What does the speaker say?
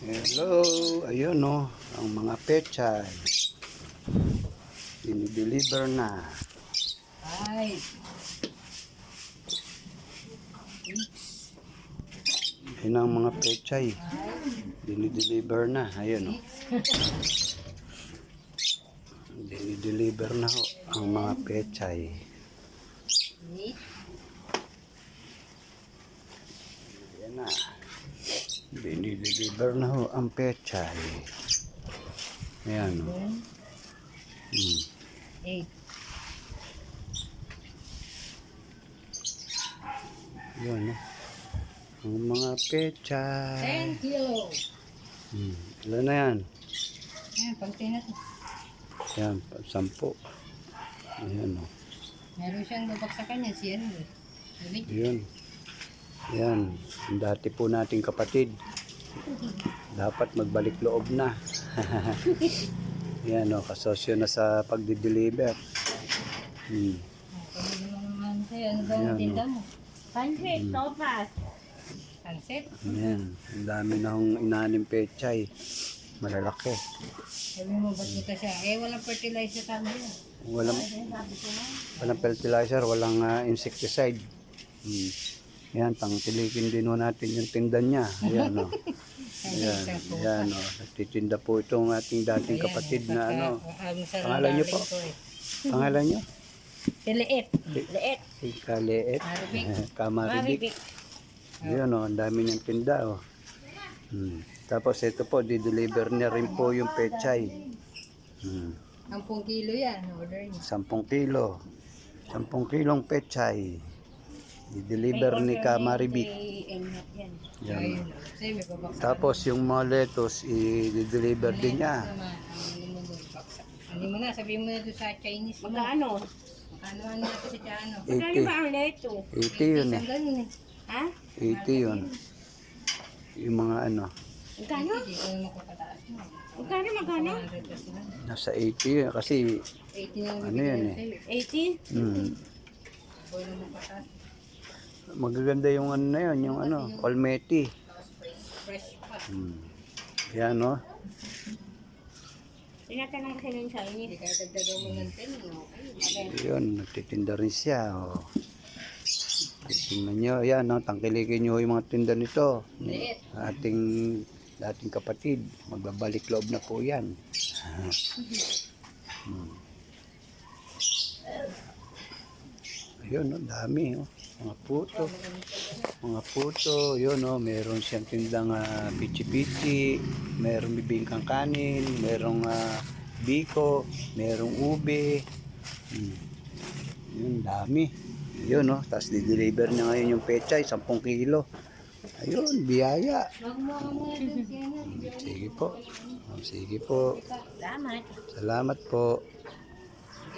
Hello, ayun no, ang mga pechay. Dinideliver na. Ay, Ayun ang mga pechay. Dinideliver na, ayun no. Dinideliver na ho ang mga pechay. Ayan na. Dinideliver na ho ang pechay. Ayan no. 8. Yun no. Ang mga pechay. Thank you. Ilan na yan? Ayan, pagtay na to. Yan, 10. Ayan no. Meron siyang babagsakan niya, si ano eh. Sabi? Yun. Yan. Ang dati po nating kapatid. Dapat magbalik loob na. Yan o, kasosyo na sa pagdi-deliver. Pwede naman sa'yo, ano ba Ayan, ang tinda mo? Pansit, sopas. Sunset? Ayan. Ang dami na akong inanim pechay. Malalaki. Sabi mo, ba't buta siya? Eh, walang fertilizer kami yun. Walang fertilizer, walang insecticide. Yan, tangtilikin din ho natin yung tinda niya. Ayan o. Ayan, ayan o. Nagtitinda po itong ating dating kapatid na ano. Pangalan niyo po? Pangalan niyo? Liit. Liit. Si Kaliit. Kamaribik. Ayan o, ang dami niyang tinda o. Tapos ito po, di-deliver niya rin po yung pechay. 10 kilo yan, order niya. 10 kilo. 10 kilong pechay. I-deliver ni Kamaribik. Yan. Ayun. Kasi may babagsakan. Tapos yung mga lettuce, i-deliver din niya. Ano mo na, sabihin mo na doon sa Chinese mo. Magkano? Ano natin si Chano? Magkano ba ang leto? 80 yun eh. Isang ganun eh. Ha? 80 yun. Yung mga ano, Magkano? Hindi ko na makapataas mo. Magkano? nasa 80 yun. Kasi 80 na ano yun eh. 80? Boy na makapataas. Magaganda yung ano na yun, yung ano, Olmeti. Fresh pa. Yan no. Tinatanong kasi ng Hindi Chinese. ka dagdagan mo ng 10. Okay. Yun, nagtitinda rin siya. Oh. Tingnan nyo, yan no, tangkilikin nyo yung mga tinda nito. Liit. Ating dating kapatid, magbabalik loob na po yan. Ayun, no, dami. Oh. Mga puto. Mga puto. Yun, no, meron siyang tindang pichi-pichi. Meron bibingkang kanin. Merong biko. Merong ube. Yun, dami. Yun, no. Tapos di-deliver niya ngayon yung pechay, 10 kilo. Ayun, biyaya. Sige po. Sige po. Salamat. Salamat po.